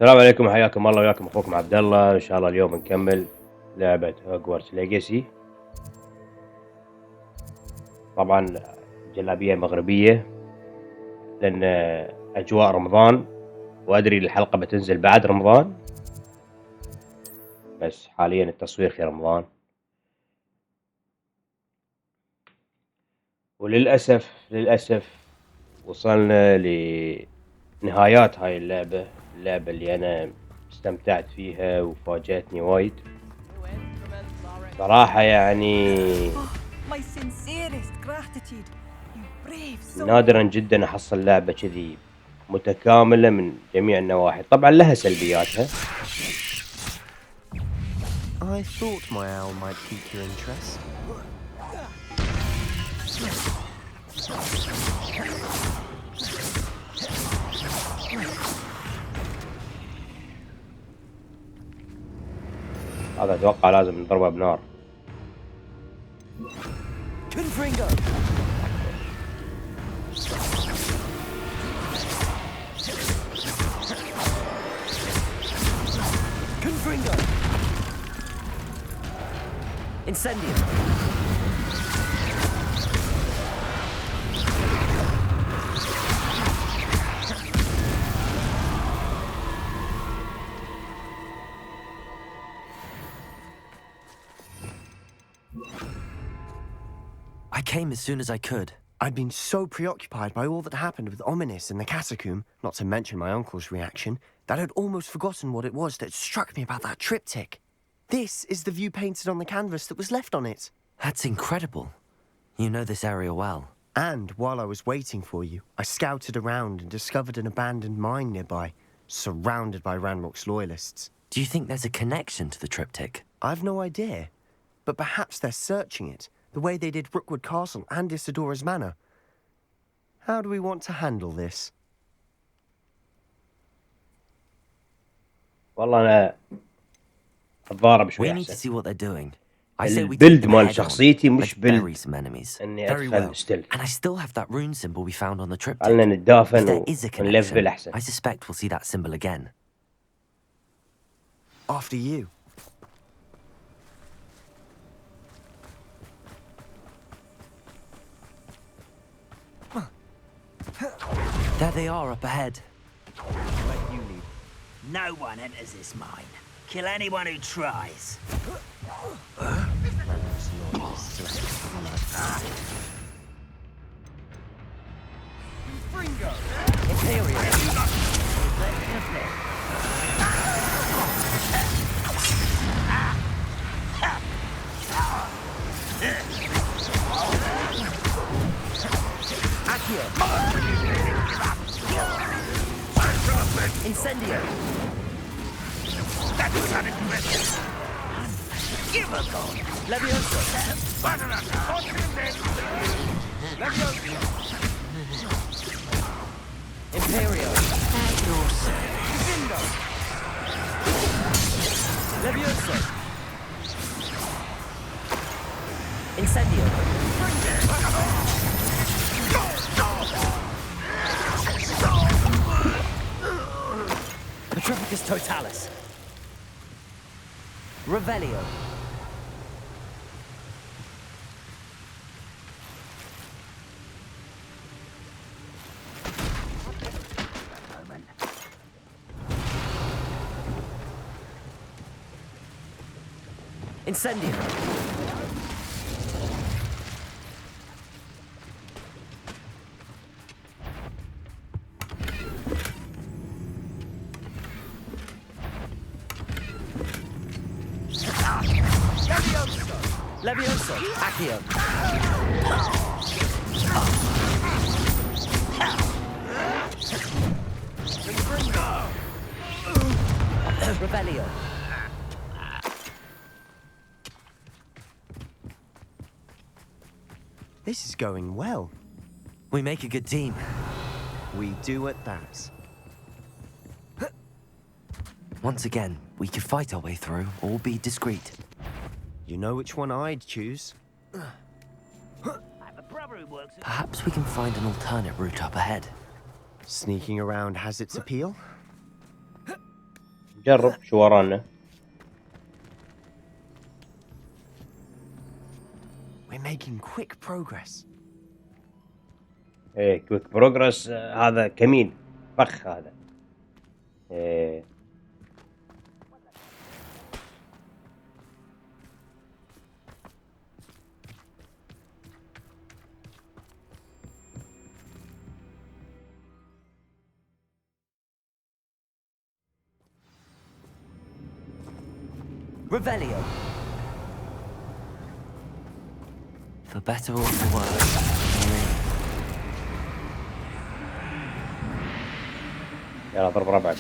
السلام عليكم، حياكم الله وياكم اخوكم عبد الله. ان شاء الله اليوم نكمل لعبة هوجورتس ليجاسي. طبعا جلابية مغربية لان اجواء رمضان، وادري الحلقة بتنزل بعد رمضان، بس حاليا التصوير في رمضان. وللأسف وصلنا لنهايات هاي اللعبة اللي انا استمتعت فيها وفاجأتني وايد صراحة. يعني My sincerest gratitude. You brave soul. نادرا جدا احصل لعبة كذي متكاملة من جميع النواحي. طبعا لها سلبياتها. I thought my owl might pique your interest. هذا اتوقع لازم نضربه بنار. Confringo! Confringo! Incendio! I came as soon as I could. I'd been so preoccupied by all that happened with Ominis and the catacomb, not to mention my uncle's reaction, that I'd almost forgotten what it was that struck me about that triptych. This is the view painted on the canvas that was left on it. That's incredible. You know this area well. And while I was waiting for you, I scouted around and discovered an abandoned mine nearby, surrounded by Ranrock's loyalists. Do you think there's a connection to the triptych? I've no idea, but perhaps they're searching it, the way they did Rookwood Castle and Isidora's Manor. How do we want to handle this? والله انا اتضارب We شوي need to احسن. see what they're doing. I say we take البيلد them مال head on. شخصيتي مش Let's bury بيلد some enemies. اني Very well. ادخل ستيل. And I still have that rune symbol we found on the triptych. خلنا If نتدافن there is a ونلفل connection, احسن. I suspect we'll see that symbol again. After you. There they are up ahead. Let you lead. No one enters this mine. Kill anyone who tries. Incendio! Give a god. Levioso! Imperio! Levioso! Incendio! Petrificus Totalis! Revelio! Incendio! Levioso! Accio! Revelio! This is going well. We make a good team. We do at that. Once again, we could fight our way through or be discreet. You know which one I'd choose. I have a brother who works at... Perhaps we can find an alternate route up ahead. Sneaking around has its appeal. نجرب شو ورانا. We're making quick progress. ايه كويك بروجرس، هذا كمين فخ هذا. ايه Revelio. For better or for worse. يلا ضرب ربعك.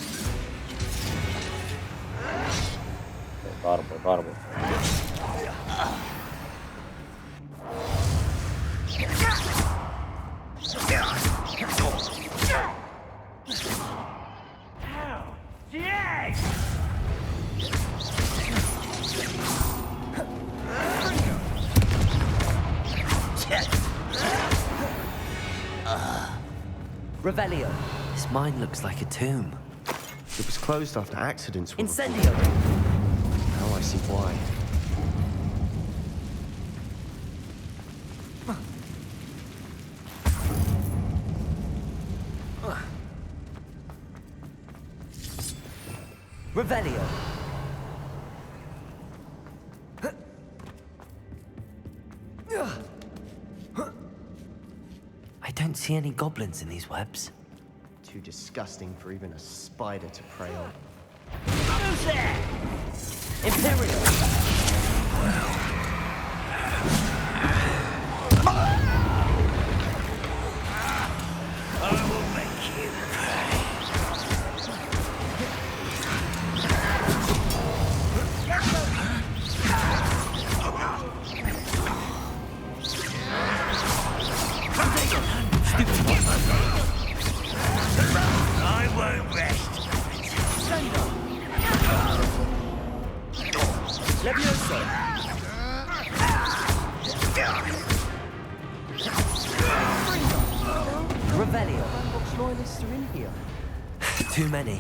ضاربه ضاربه. Revelio. This mine looks like a tomb. It was closed after accidents were Incendio. reported. Now I see why. Revelio. I don't see any goblins in these webs. Too disgusting for even a spider to prey on. Who's there? Imperial. I will make you I won't rest. Levioso. Revelio. Sandbox loyalists are in here. Too many.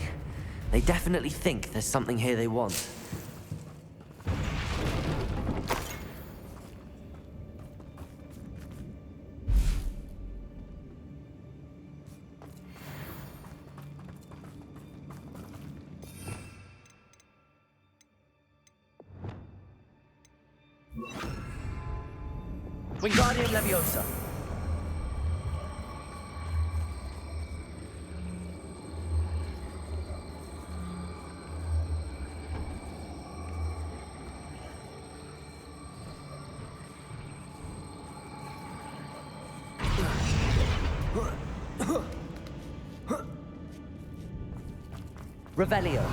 They definitely think there's something here they want. Wingardium Leviosa. Revelio.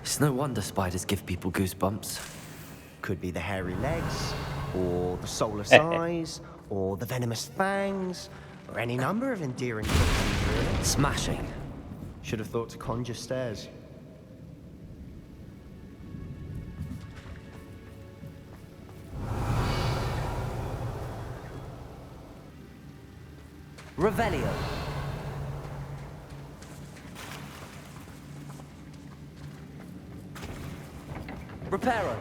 It's no wonder spiders give people goosebumps. Could be the hairy legs, or the soulless eyes, or the venomous fangs, or any number of endearing things, really. Smashing. Should have thought to conjure stairs. Revelio. Reparo.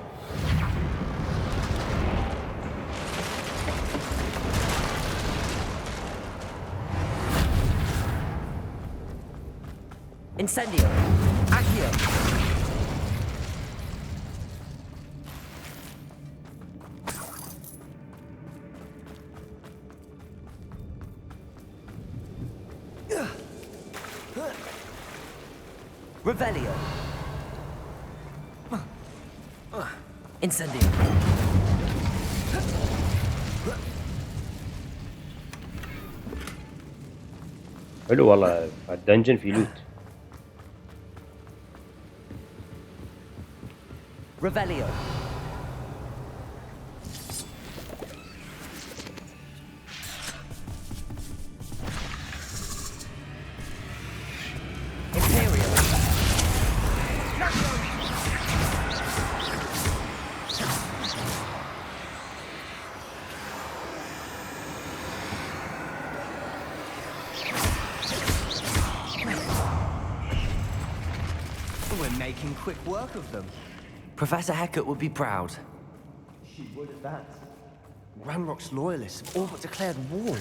Incendio. Accio. Revelio. Incendio. حلو والله، الدنجن في لوت. Revelio. Imperial. We're making quick work of them. Professor Hecat would be proud. She would at that. Ranrock's loyalists have all but declared war.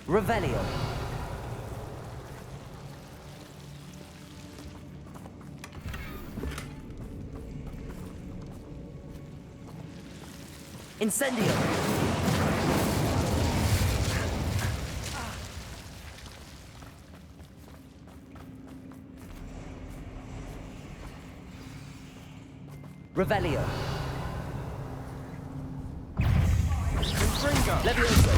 Revelio. Incendio. Revelio. Levioso.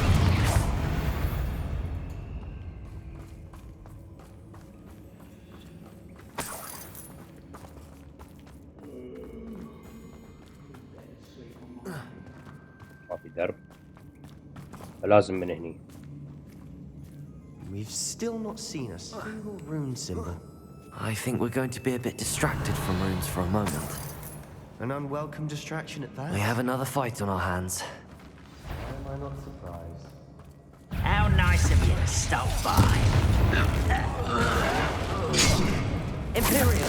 ما في درب فلازم من هني. We've still not seen a single rune symbol. I think we're going to be a bit distracted from runes for a moment. An unwelcome distraction at that. We have another fight on our hands. Am I not surprised? How nice of you to stop by. Imperial.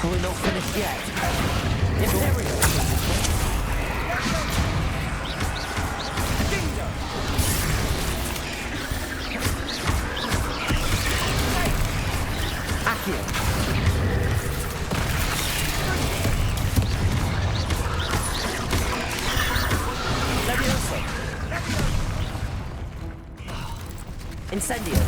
We're not finished yet. Imperial. Accio. Levioso. Incendio.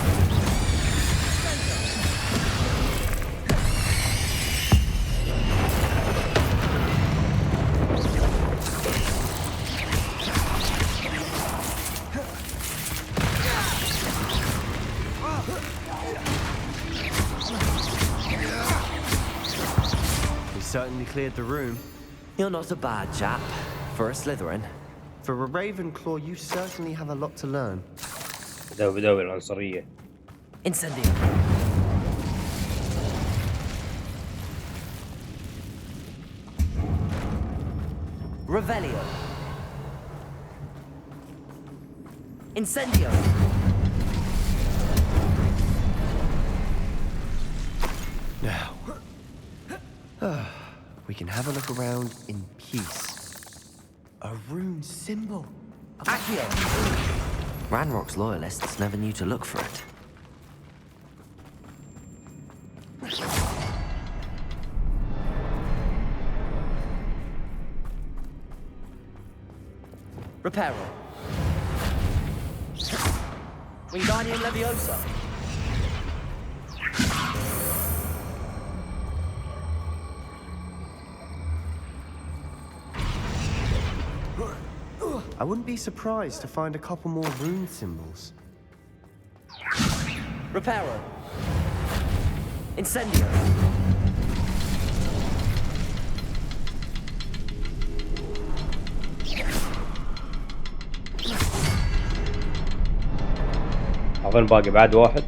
Certainly cleared the room. You're not a bad chap for a Slytherin. For a Ravenclaw, you certainly have a lot to learn. بدأوا بالعنصرية. Incendio. Revelio. Incendio. Now, we can have a look around in peace. A rune symbol. Accio. Ranrock's loyalists never knew to look for it. Reparo. Wingardium Leviosa. I wouldn't be surprised to find a couple more rune symbols. Reparo. Incendio. أظن باقي بعد واحد.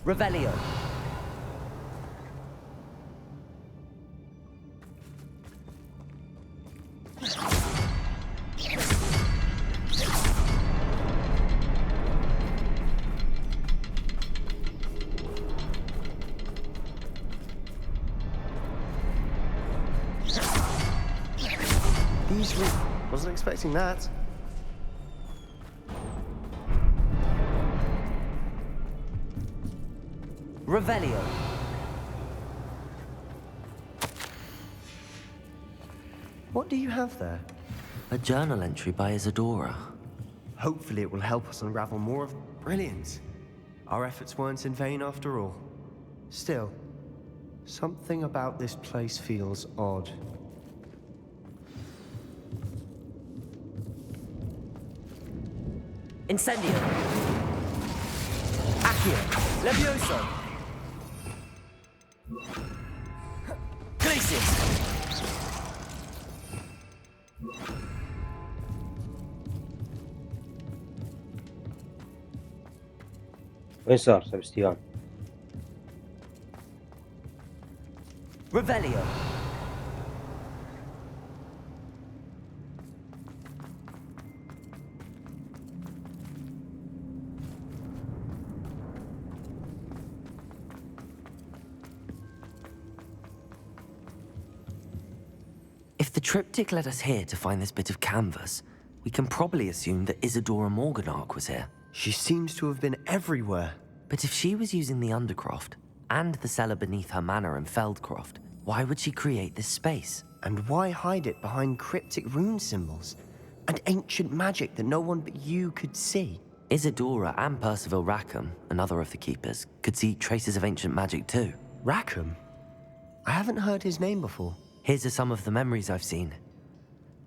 Revelio. These runes. Wasn't expecting that. Revelio. What do you have there? A journal entry by Isadora. Hopefully it will help us unravel more of Brilliant. Our efforts weren't in vain after all. Still, something about this place feels odd. Incendio. Accio. Levioso. Glacius. وين صار سبستيان؟ Revelio. If the triptych led us here to find this bit of canvas, we can probably assume that Isadora Morganark was here. She seems to have been everywhere. But if she was using the Undercroft, and the cellar beneath her manor in Feldcroft, why would she create this space? And why hide it behind cryptic rune symbols? And ancient magic that no one but you could see? Isadora and Percival Rackham, another of the keepers, could see traces of ancient magic too. Rackham? I haven't heard his name before. Here's some of the memories I've seen.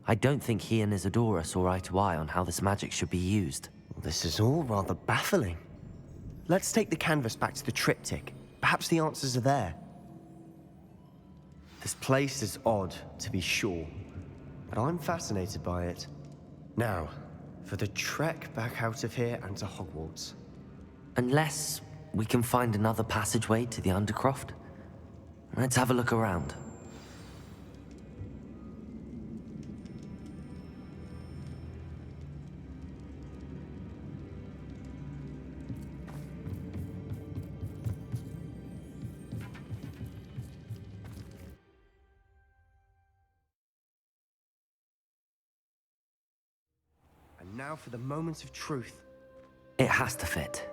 I don't think he and Isadora saw eye to eye on how this magic should be used. This is all rather baffling. Let's take the canvas back to the triptych. Perhaps the answers are there. This place is odd, to be sure, but I'm fascinated by it. Now, for the trek back out of here and to Hogwarts. Unless we can find another passageway to the Undercroft. Let's have a look around. And now for the moment of truth. It has to fit.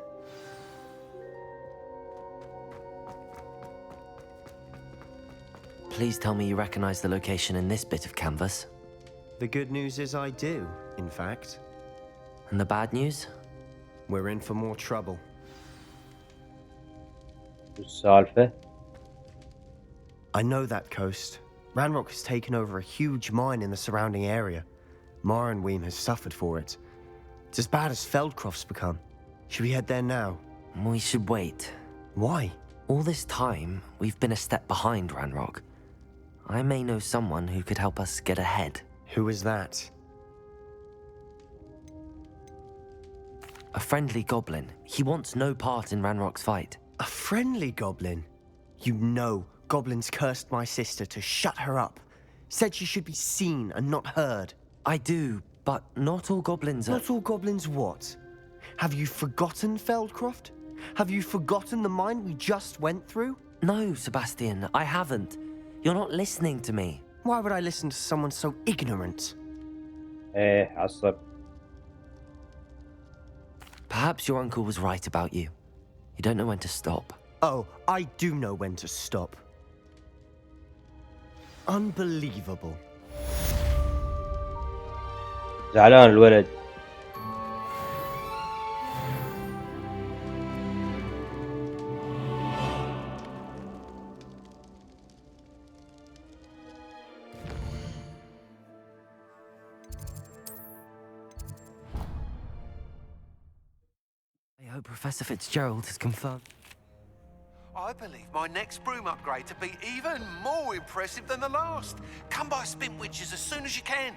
Please tell me you recognize the location in this bit of canvas. The good news is I do, in fact. And the bad news? We're in for more trouble. السالفة؟ I know that coast. Ranrock has taken over a huge mine in the surrounding area. Marrenweem has suffered for it. It's as bad as Feldcroft's become. Should we head there now? We should wait. Why? All this time, we've been a step behind Ranrock. I may know someone who could help us get ahead. Who is that? A friendly goblin. He wants no part in Ranrock's fight. A friendly goblin? You know, goblins cursed my sister to shut her up. Said she should be seen and not heard. I do, but not all goblins are... Not all goblins what? Have you forgotten Feldcroft? Have you forgotten the mine we just went through? No, Sebastian, I haven't. You're not listening to me. Why would I listen to someone so ignorant? ايه عصب. Perhaps your uncle was right about you. You don't know when to stop. Oh, I do know when to stop. Unbelievable. زعلان الولد. I hope Professor Fitzgerald has confirmed. I believe my next broom upgrade to be even more impressive than the last. Come by Spintwitches as soon as you can.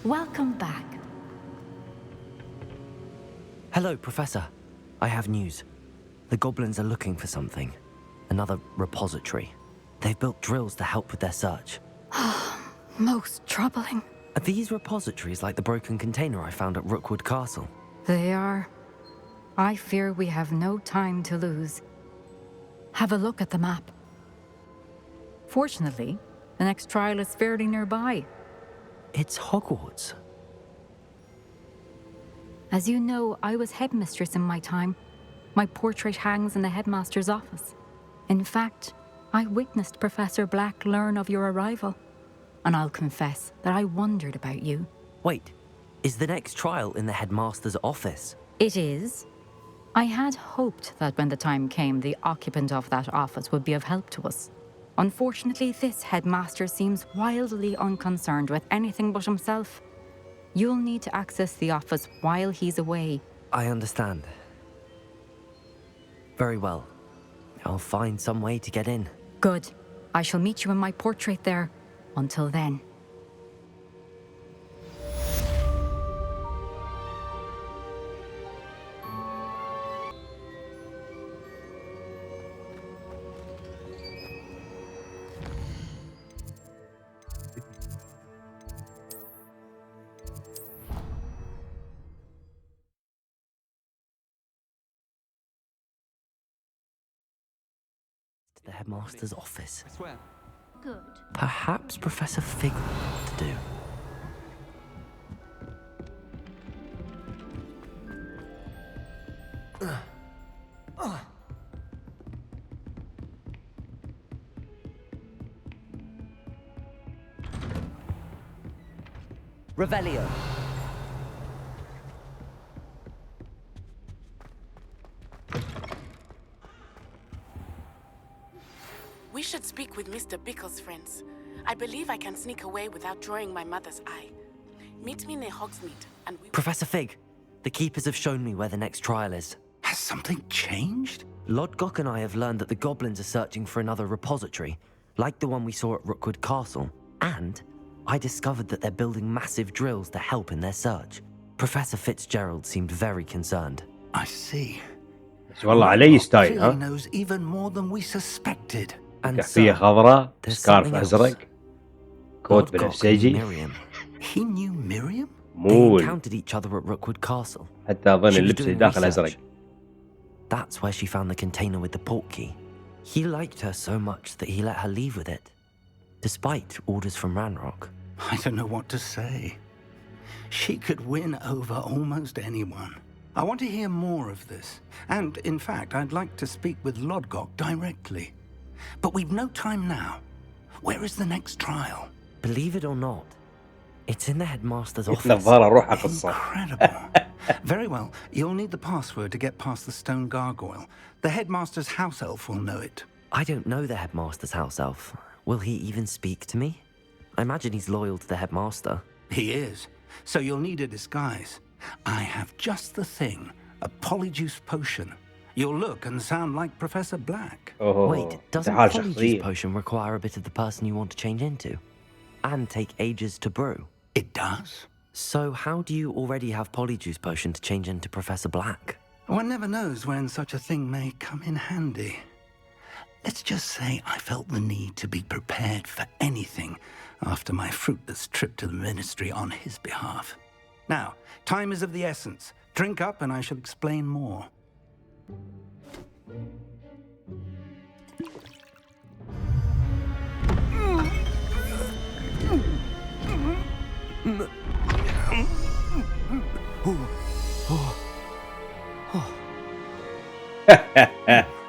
Welcome back. Hello, Professor. I have news. The goblins are looking for something. Another repository. They've built drills to help with their search. Most troubling. Are these repositories like the broken container I found at Rookwood Castle? They are. I fear we have no time to lose. Have a look at the map. Fortunately, the next trial is fairly nearby. It's Hogwarts. As you know, I was headmistress in my time. My portrait hangs in the headmaster's office. In fact, I witnessed Professor Black learn of your arrival. And I'll confess that I wondered about you. Wait, is the next trial in the headmaster's office? It is. I had hoped that when the time came, the occupant of that office would be of help to us. Unfortunately, this headmaster seems wildly unconcerned with anything but himself. You'll need to access the office while he's away. I understand. Very well. I'll find some way to get in. Good. I shall meet you in my portrait there. Until then. To the headmaster's office. I swear. Good. Perhaps Professor Fig will know what to do. Revelio. We should speak with Mr. Bickle's friends. I believe I can sneak away without drawing my mother's eye. Meet me near Hogsmeade, and we... Professor Fig, the keepers have shown me where the next trial is. Has something changed? Lodgok and I have learned that the goblins are searching for another repository, like the one we saw at Rookwood Castle. And I discovered that they're building massive drills to help in their search. Professor Fitzgerald seemed very concerned. I see. والله علي ستايل He ها. knows even more than we suspected. And كحفية so, خضراء، there's سكارف something else. أزرق، كوت Lodgok and بنفسجي. Miriam. He knew Miriam? They مو encountered each other at Rookwood Castle. حتى أظن She was اللبس اللي doing داخل research. أزرق. That's where she found the container with the portkey. He liked her so much that he let her leave with it, despite orders from Ranrock. I don't know what to say. She could win over almost anyone. I want to hear more of this. And, in fact, I'd like to speak with Lodgok directly. But we've no time now. Where is the next trial? Believe it or not, it's in the headmaster's office. نظارة روحها قصة. Incredible. Very well. You'll need the password to get past the stone gargoyle. The headmaster's house elf will know it. I don't know the headmaster's house elf. Will he even speak to me? I imagine he's loyal to the headmaster. He is. So you'll need a disguise. I have just the thing. A polyjuice potion. You'll look and sound like Professor Black. أوه. Wait, doesn't تعال Polyjuice شخصية. potion require a bit of the person you want to change into? And take ages to brew? It does? So how do you already have Polyjuice potion to change into Professor Black? One never knows when such a thing may come in handy. Let's just say I felt the need to be prepared for anything after my fruitless trip to the ministry on his behalf. Now, time is of the essence. Drink up and I shall explain more.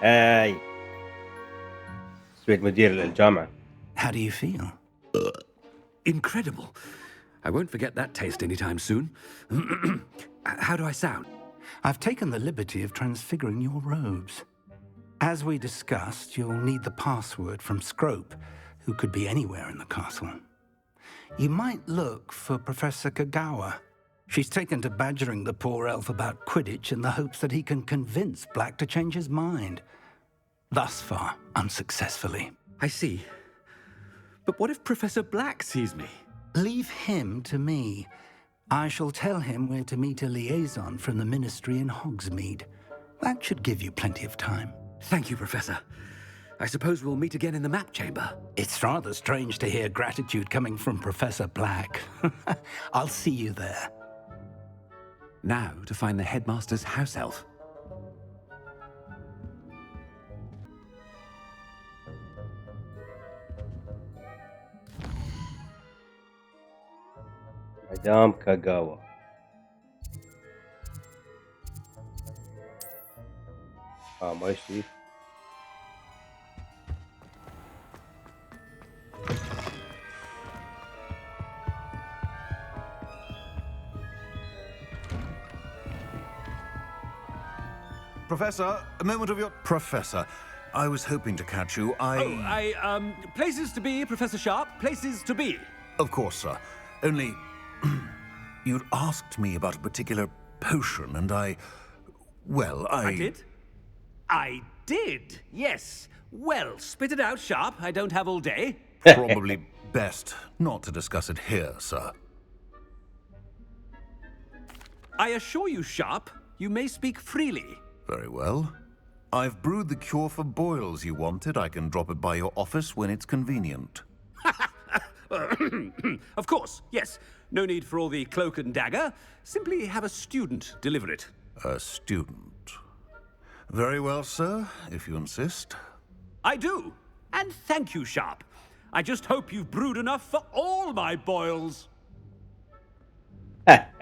هاي سويت مدير الجامعة. How do you feel? Incredible. I won't forget that taste anytime soon. How do I sound? I've taken the liberty of transfiguring your robes. As we discussed, you'll need the password from Scrope, who could be anywhere in the castle. You might look for Professor Kagawa. She's taken to badgering the poor elf about Quidditch in the hopes that he can convince Black to change his mind. Thus far, unsuccessfully. I see. But what if Professor Black sees me? Leave him to me. I shall tell him where to meet a liaison from the Ministry in Hogsmeade. That should give you plenty of time. Thank you, Professor. I suppose we'll meet again in the map chamber. It's rather strange to hear gratitude coming from Professor Black. I'll see you there. Now to find the headmaster's house elf. مدام كاغاوا. ما يصير. Professor, a moment of your... Professor, I was hoping to catch you. Places to be, Professor Sharp. Places to be. Of course, sir. Only... you'd asked me about a particular potion, and well, I did? I did, yes. Well, spit it out, Sharp. I don't have all day. Probably best not to discuss it here, sir. I assure you, Sharp, you may speak freely. Very well. I've brewed the cure for boils you wanted. I can drop it by your office when it's convenient. Of course, yes. No need for all the cloak and dagger. Simply have a student deliver it. A student. Very well, sir, if you insist. I do. And thank you, Sharp. I just hope you've brewed enough for all my boils.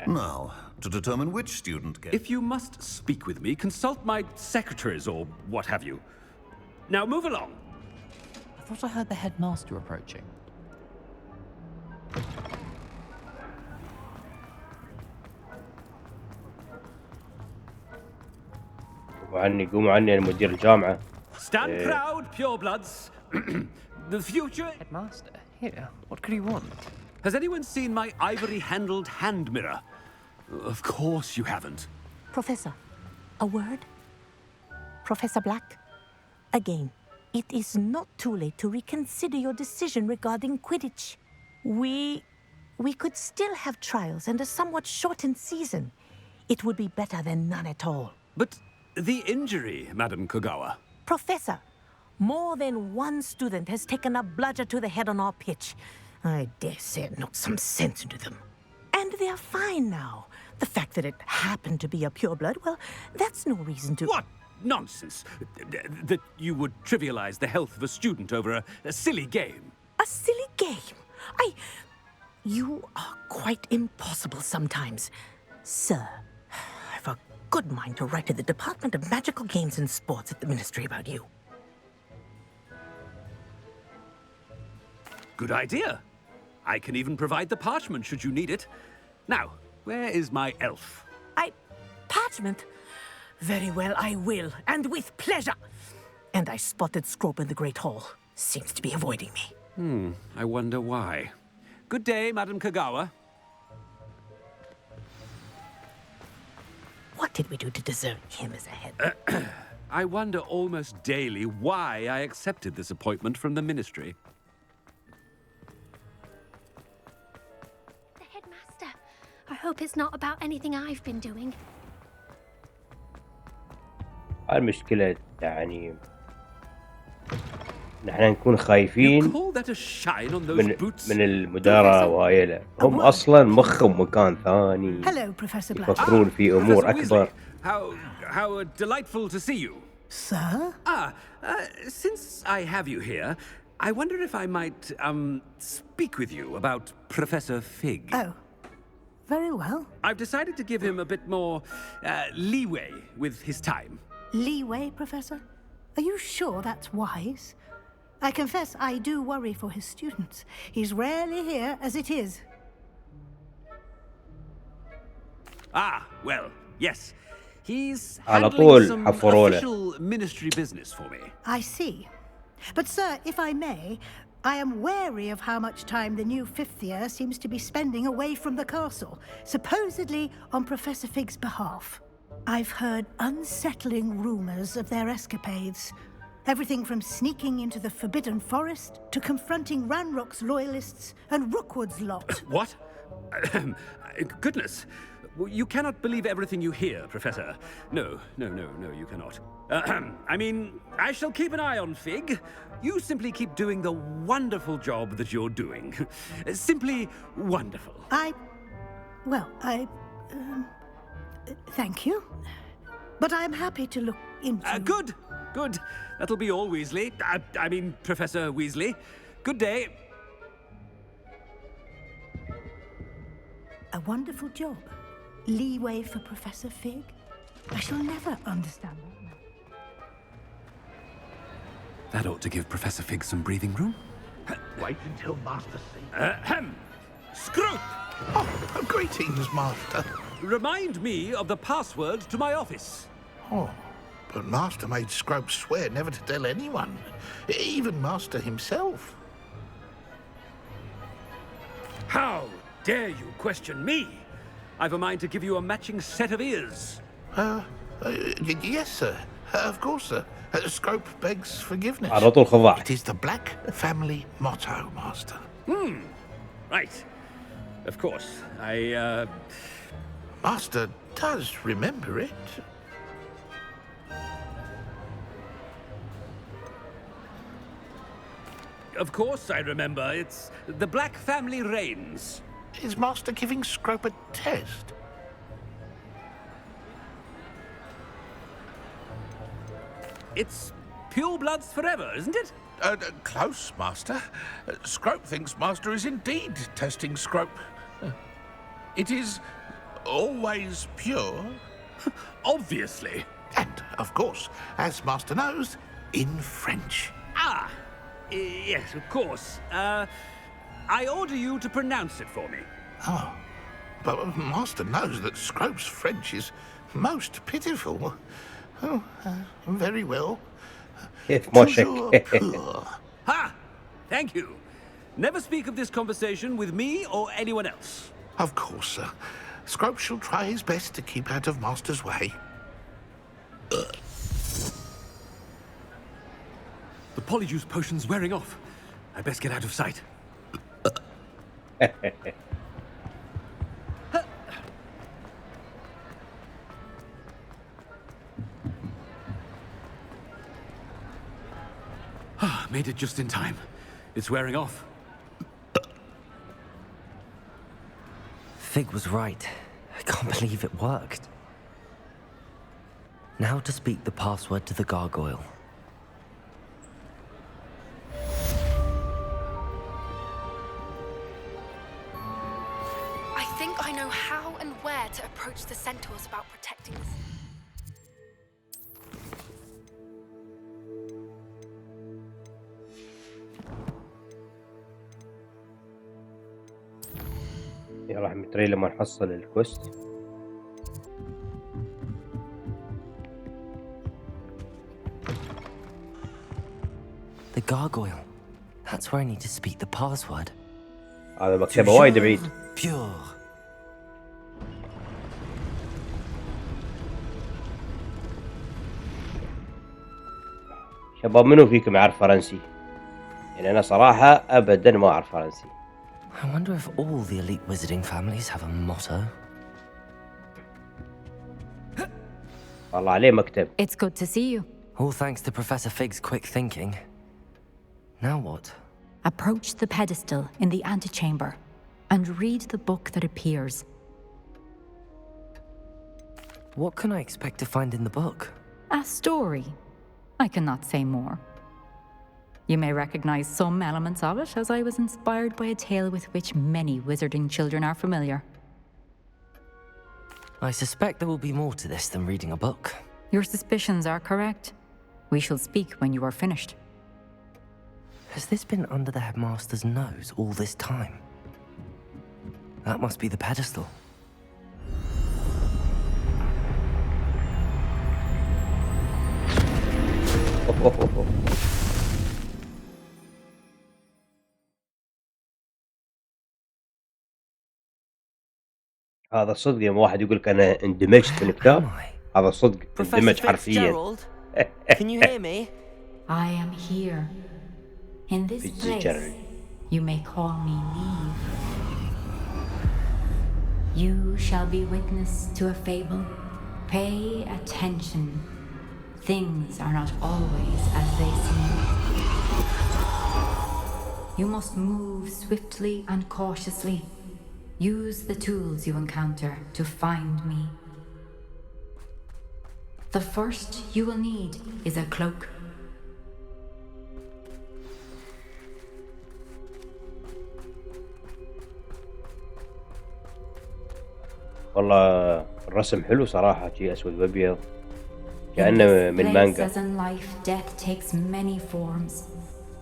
Now, to determine which student gets... If you must speak with me, consult my secretaries or what have you. Now move along. I thought I heard the headmaster approaching. قوموا عني أنا مدير الجامعة. Stand proud, purebloods. The future... Headmaster? Here, what could he want? Has anyone seen my ivory-handled hand mirror? Of course you haven't. Professor, a word? Professor Black, again, it is not too late to reconsider your decision regarding Quidditch. We could still have trials and a somewhat shortened season. It would be better than none at all. But the injury, Madam Kogawa. Professor, more than one student has taken a bludger to the head on our pitch. I dare say it knocked some sense into them. And they're fine now. The fact that it happened to be a pureblood, well, that's no reason to... What nonsense! That you would trivialize the health of a student over a silly game. A silly game? You are quite impossible sometimes. Sir, I've a good mind to write to the Department of Magical Games and Sports at the Ministry about you. Good idea. I can even provide the parchment should you need it. Now, where is my elf? Parchment? Very well, I will, and with pleasure. And I spotted Scrope in the Great Hall. Seems to be avoiding me. I wonder why. Good day, Madam Kogawa. What did we do to deserve him as a head? I wonder almost daily why I accepted this appointment from the Ministry. The headmaster. I hope it's not about anything I've been doing. المشكلة يعني نحن نكون خايفين من المدراء وهايله هم أصلا مخهم مكان ثاني. Hello, Professor Black. يفكرون في أمور أكبر. How delightful to see you. Sir? Since I have you here, I wonder if I might speak with you about Professor Fig. Oh, very well. I've decided to give him a bit more leeway with his time. Leeway, Professor? Are you sure that's wise? I confess I do worry for his students. He's rarely here as it is. Well, yes. He's handling some official ministry business for me. I see. But, sir, if I may, I am wary of how much time the new fifth year seems to be spending away from the castle, supposedly on Professor Fig's behalf. I've heard unsettling rumors of their escapades. Everything from sneaking into the Forbidden Forest to confronting Ranrock's loyalists and Rookwood's lot. What? Goodness. You cannot believe everything you hear, Professor. No, you cannot. I mean, I shall keep an eye on Fig. You simply keep doing the wonderful job that you're doing. Simply wonderful. Thank you. But I'm happy to look into... Good. That'll be all, Weasley. I mean, Professor Weasley. Good day. A wonderful job. Leeway for Professor Fig? I shall never understand that. That ought to give Professor Fig some breathing room. Wait until Master sees. Scrope! Oh, greetings, Master. Remind me of the password to my office. Oh, but Master made Scrope swear never to tell anyone, even Master himself. How dare you question me? I've a mind to give you a matching set of ears. Yes, sir. Of course, sir. Scrope begs forgiveness. على طول خضاع. It is the Black family motto, Master. Right. Of course. Master does remember it. Of course I remember. It's the Black family reigns. Is Master giving Scrope a test? It's pure bloods forever, isn't it? Close, Master. Scrope thinks Master is indeed testing Scrope. It is always pure. Obviously. And, of course, as Master knows, in French. Yes, of course. I order you to pronounce it for me. Oh, but Master knows that Scrope's French is most pitiful. Oh, very well. Toujours pure. Ha! Thank you. Never speak of this conversation with me or anyone else. Of course, sir. Scrope shall try his best to keep out of Master's way. The Polyjuice potion's wearing off. I best get out of sight. Made it just in time. It's wearing off. Fig was right. I can't believe it worked. Now to speak the password to the gargoyle. I think I know how and where to approach the centaurs about protecting us. راح نتري لما نحصل الكوست. The gargoyle. That's where I need to speak the password. هذا مكتبه وايد بعيد. Pure. شباب منو فيكم يعرف فرنسي؟ يعني أنا صراحة أبدا ما أعرف فرنسي. I wonder if all the elite wizarding families have a motto. والله عليه مكتب. It's good to see you. All thanks to Professor Fig's quick thinking. Now what? Approach the pedestal in the antechamber and read the book that appears. What can I expect to find in the book? A story. I cannot say more. You may recognize some elements of it, as I was inspired by a tale with which many wizarding children are familiar. I suspect there will be more to this than reading a book. Your suspicions are correct. We shall speak when you are finished. Has this been under the headmaster's nose all this time? That must be the pedestal. هذا صدق يوم واحد يقول لك أنا اندمجت في الكتاب. هذا صدق اندمج حرفيا. Can you hear me? I am here. In this place, you may call me Neve. You shall be witness to a fable. Pay attention. Things are not always as they seem. You must move swiftly and cautiously. Use the tools you encounter to find me. The first you will need is a cloak. والله الرسم حلو صراحة، شي أسود وأبيض كأنه من مانجا. As in life, death takes many forms.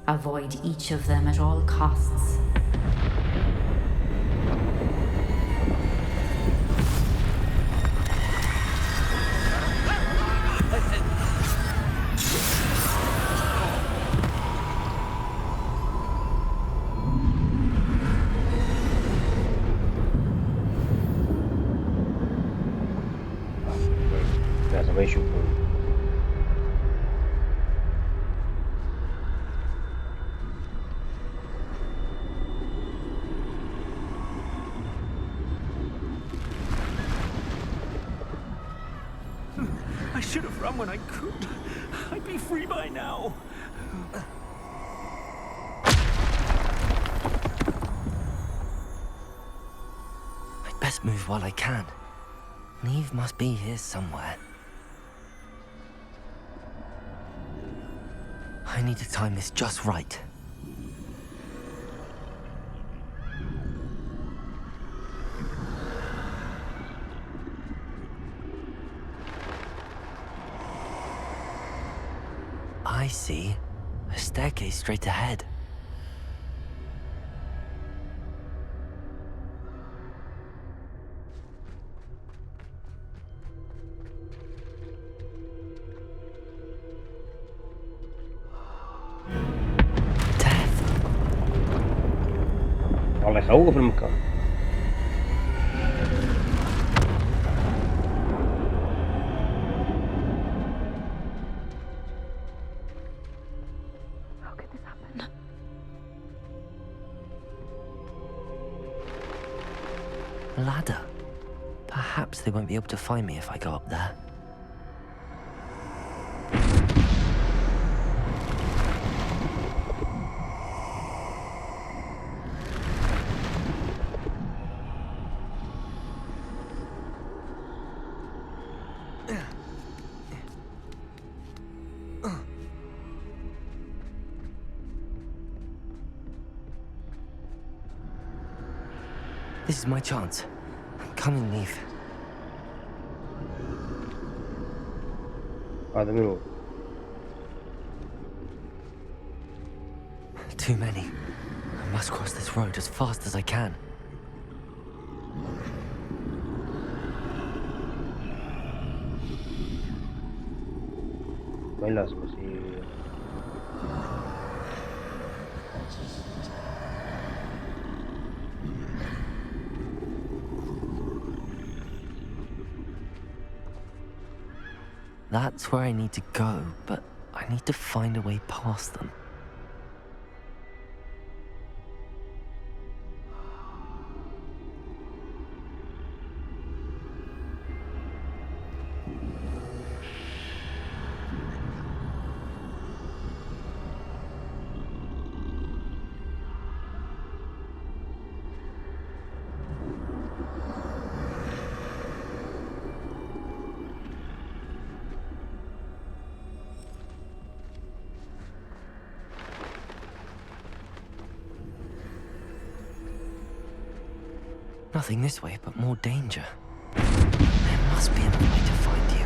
Avoid each of them at all costs. لازم ما يشوفون. I should have run when I could. I'd be free by now. I'd best move while I can. Neve must be here somewhere. I need to time this just right. I see a staircase straight ahead. والله يخوف المكان. How could this happen? Ladder. Perhaps they won't be able to find me if I go up there. This is my chance. Come and leave. هذا منو؟ Too many. I must cross this road as fast as I can. وين لازم أسير؟ That's where I need to go, but I need to find a way past them. Nothing this way, but more danger. There must be another way to find you.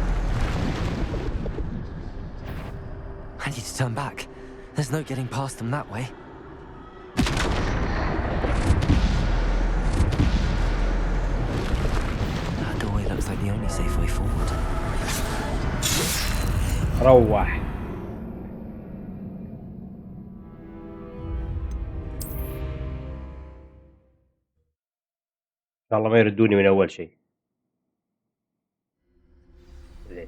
I need to turn back. There's no getting past them that way. That doorway looks like the only safe way forward. روح. والله ما يردوني من أول شيء. ليه؟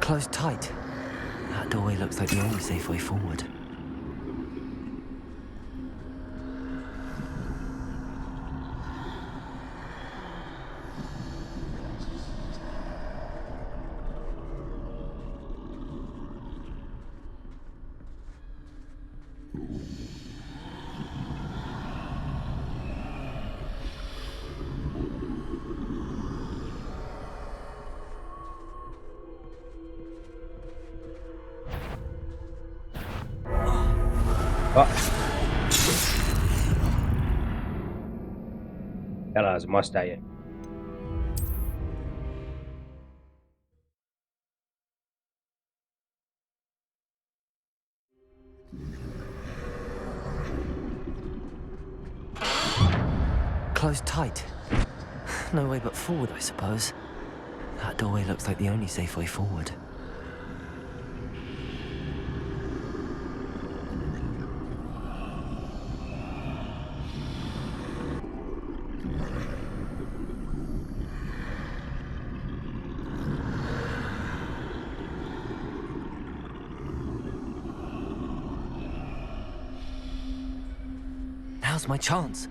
Close tight. That doorway looks like the only safe way forward. يلا لازم ما استعجل. Close tight. No way but forward, I suppose. That doorway looks like the only safe way forward. Now's my chance.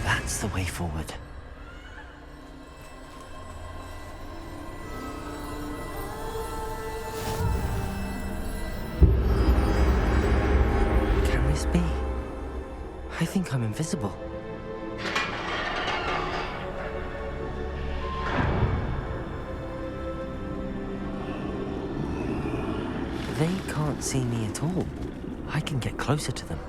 That's the way forward. Can this be? I think I'm invisible. They can't see me at all. I can get closer to them.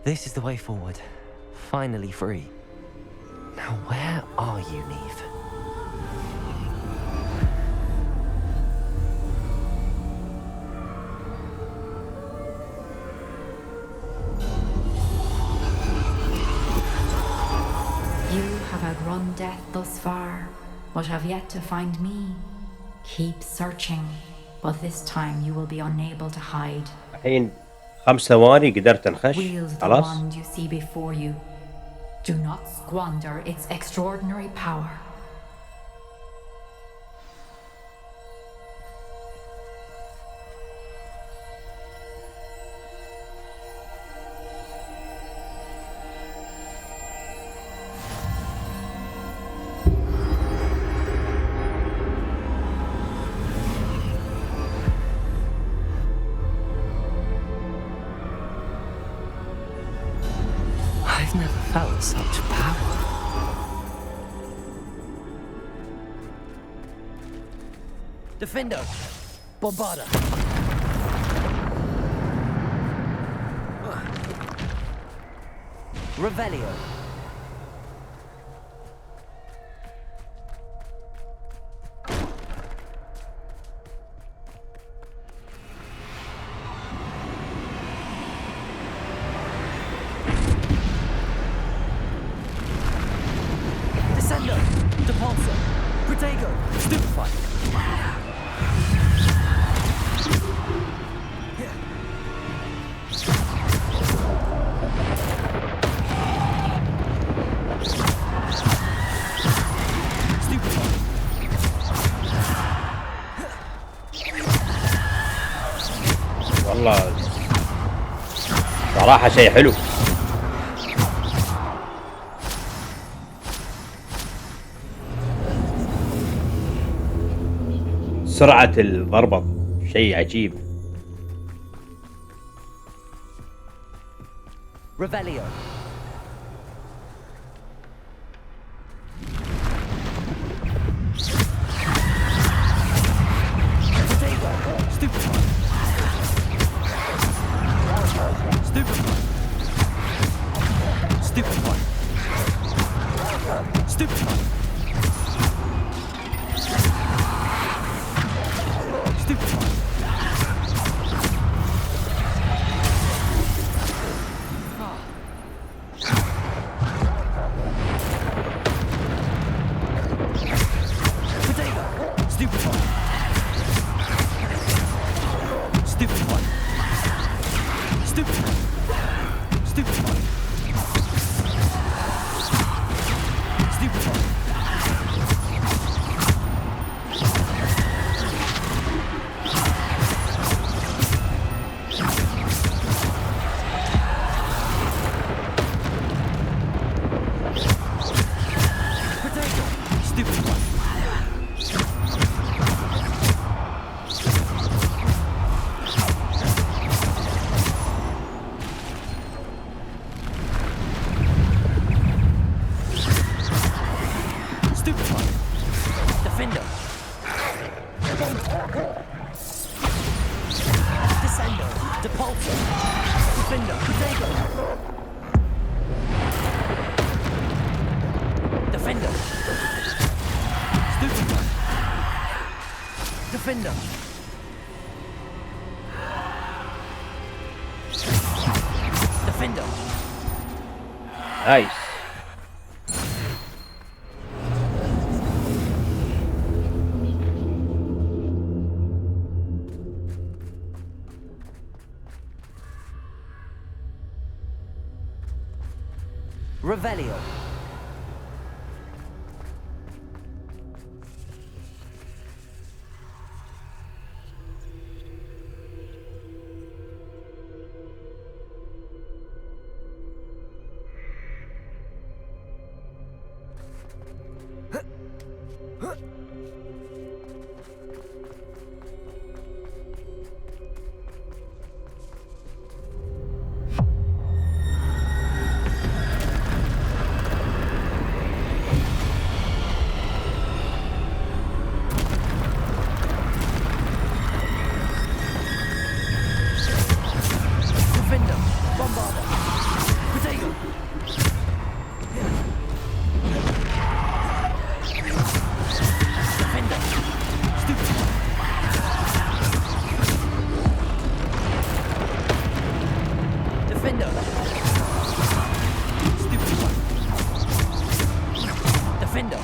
This is the way forward. Finally free. Now where are you, Neve? You have outrun death thus far, but have yet to find me. Keep searching, but this time you will be unable to hide. الحين 5 ثواني قدرت انخش. Wield the خلاص. wand you see before you. Do not squander its extraordinary power. I've never felt such power. Defendo! Bombarda! Revelio! Descendo! Depulso! Protego! Stupefy! والله صراحة شيء حلو. سرعة الضربة شيء عجيب. Revelio! Stupid one. Stupid one. Stupid one. Stupid one. Stupid one. Potato. Stupid one. Stupid one. Defender. Descender. Depulsor. Defender. Potato. Defender. Stupid one. Defender. Defender. Nice. Revelio. Defender. Bombarder. Potato. Defender. Stupid. Defender. Stupid one. Defender.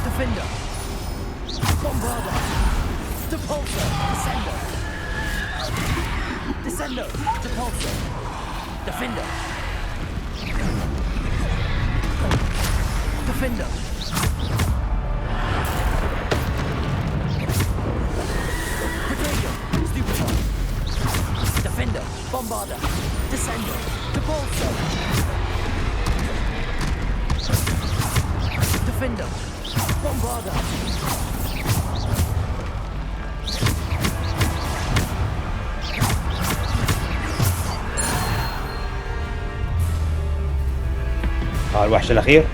Defender. Bombarder. Depulsor. Descender. Descender. Depulsor. Defender. Defender. Potato. Stupid one. Defender. Bombarder. Descender. Depulsor. Defender. Bombarder. الوحش الأخير.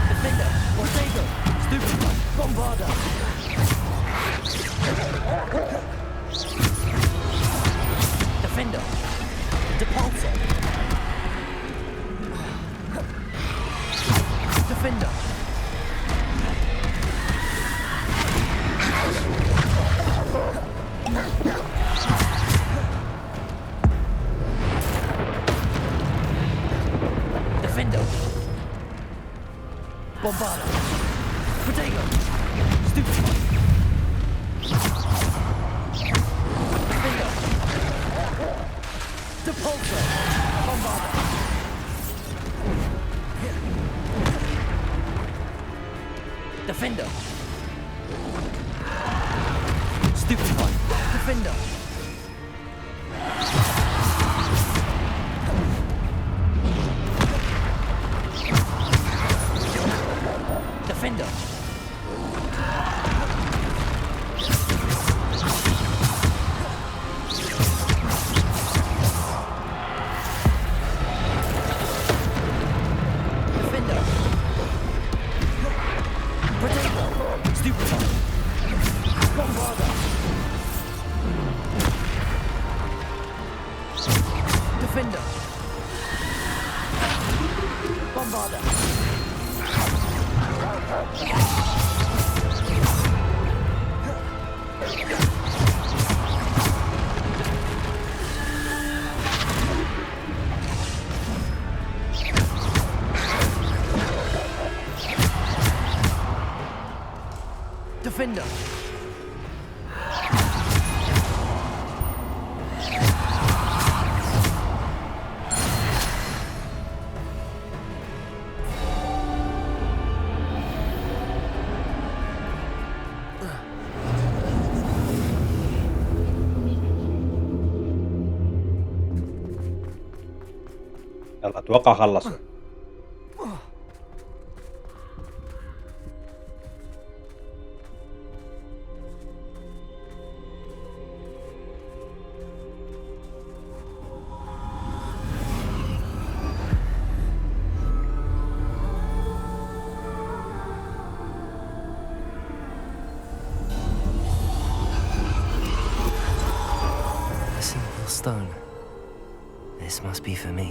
Defender. Potato. Stupid one. Bombarder. Defender. Depulsor. Defender. Defender. Bombarder. Potato. Stupid one. Defender. Depulsor. Bombarder. Defender. Stupid one. Defender. Defender. Defender. Potato. Stupid one. Bombarder. Defender. Bombarder. Defender! يلا اتوقع خلصوا. A single stone. This must be for me.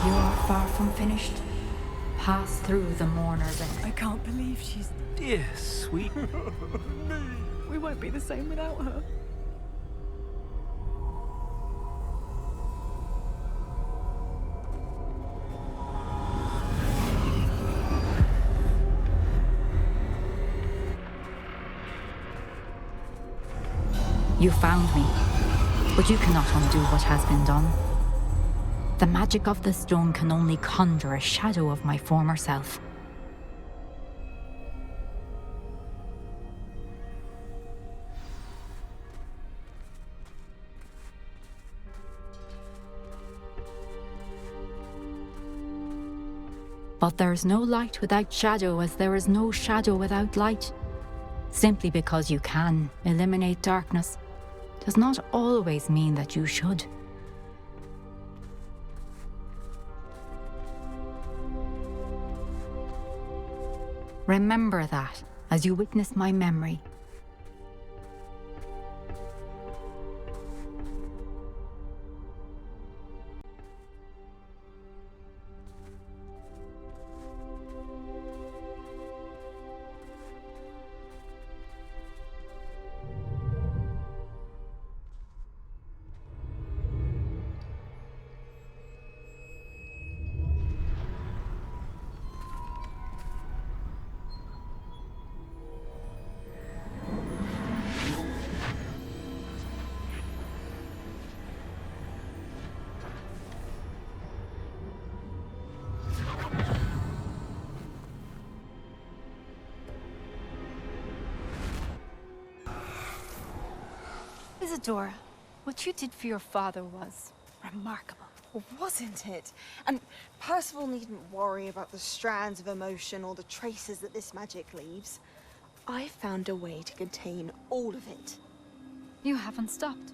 You are far from finished. Pass through the mourner's end. I can't believe she's... Dear sweet. We won't be the same without her. You found me, but you cannot undo what has been done. The magic of the stone can only conjure a shadow of my former self. But there's no light without shadow, as there is no shadow without light. Simply because you can eliminate darkness does not always mean that you should. Remember that as you witness my memory. Isadora, what you did for your father was remarkable. Well, wasn't it? And Percival needn't worry about the strands of emotion or the traces that this magic leaves. I found a way to contain all of it. You haven't stopped.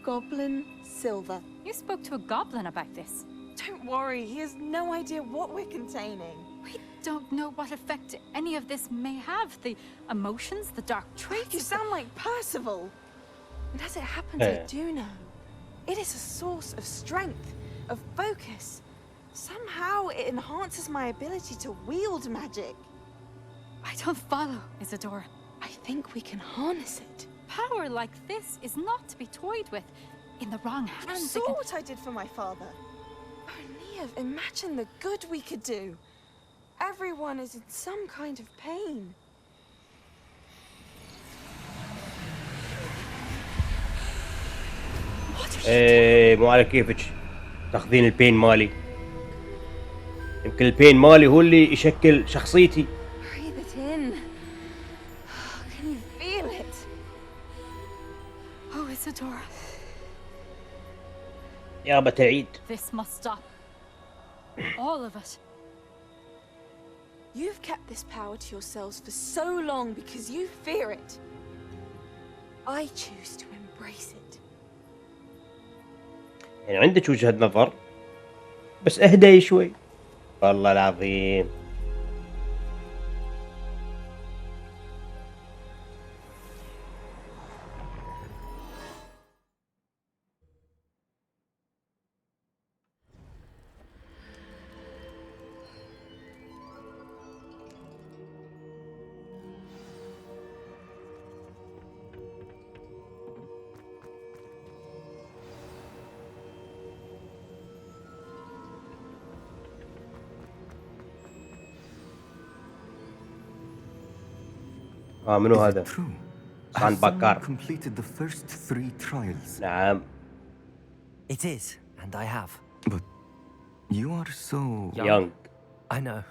Goblin Silver. You spoke to a goblin about this. Don't worry, he has no idea what we're containing. We don't know what effect any of this may have. The emotions, the dark traits. You sound like Percival. And as it happens, I do know. It is a source of strength, of focus. Somehow it enhances my ability to wield magic. I don't follow, Isadora. I think we can harness it. Power like this is not to be toyed with. In the wrong hands, You saw what I did for my father. Oh, Neve, imagine the good we could do. Everyone is in some kind of pain. ايه مو على كيفك تاخذين البين مالي. يمكن البين مالي هو اللي يشكل شخصيتي. Breathe it in. Can you feel it? Oh, Isadora. يا بتعيد. This must stop. All of it. You've kept this power to yourselves for so long because you fear it. I choose to embrace it. يعني عندك وجهة نظر بس اهدي شوي. والله العظيم. منو هذا؟ Has someone بكار. completed the first 3 trials? نعم. It is, and I have. But you are so young. I know.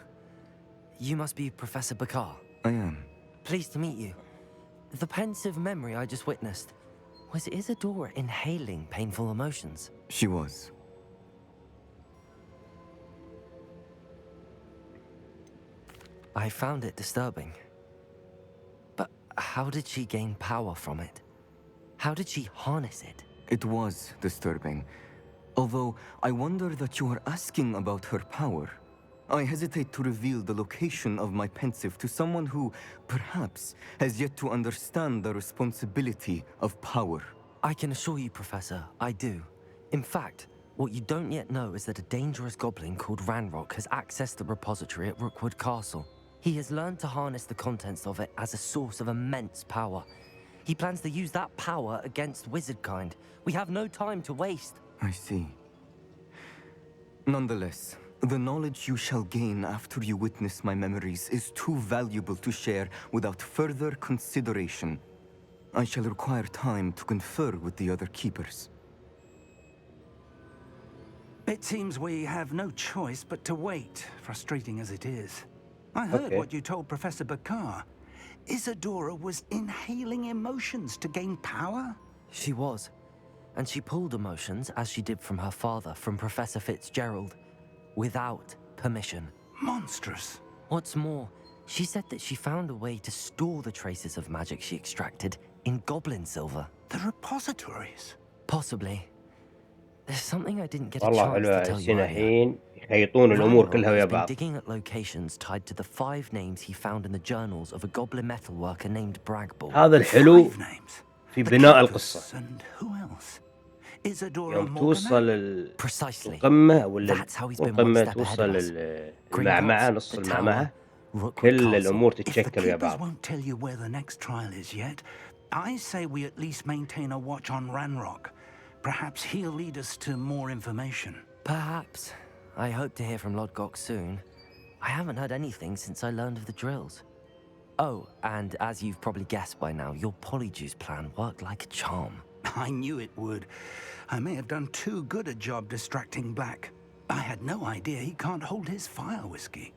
You must be Professor Bakar. I am. Pleased to meet you. The pensive memory I just witnessed, was Isadora inhaling painful emotions? She was. I found it disturbing. But how did she gain power from it? How did she harness it? It was disturbing. Although I wonder that you are asking about her power. I hesitate to reveal the location of my pensive to someone who, perhaps, has yet to understand the responsibility of power. I can assure you, Professor, I do. In fact, what you don't yet know is that a dangerous goblin called Ranrock has accessed the repository at Rookwood Castle. He has learned to harness the contents of it as a source of immense power. He plans to use that power against wizardkind. We have no time to waste. I see. Nonetheless, the knowledge you shall gain after you witness my memories is too valuable to share without further consideration. I shall require time to confer with the other keepers. It seems we have no choice but to wait, frustrating as it is. I heard what you told Professor Bakar. Isadora was inhaling emotions to gain power? She was. And she pulled emotions, as she did from her father, from Professor Fitzgerald, without permission. Monstrous. What's more, she said that she found a way to store the traces of magic she extracted in goblin silver. The repositories? Possibly. There's something I didn't get a والله chance حلوة to tell you السنة earlier. الحين يخيطون الأمور كلها ويا He's been بعض. digging at locations tied to the 5 names he found in the journals of a goblin metalworker named Bragball. هذا الحلو في بناء القصة. And who else? Isadora يوم توصل Precisely. القمة ولا That's how he's been one القمة step ahead توصل of us. المعمعة نص المعمعة كل الأمور تتشكل ويا Keepers بعض. won't tell you where the next trial is yet. I say we at least maintain a watch on Ranrock. Perhaps he'll lead us to more information. Perhaps. I hope to hear from Lodgok soon. I haven't heard anything since I learned of the drills. Oh, and as you've probably guessed by now, your polyjuice plan worked like a charm. I knew it would. I may have done too good a job distracting Black. I had no idea he can't hold his fire whiskey.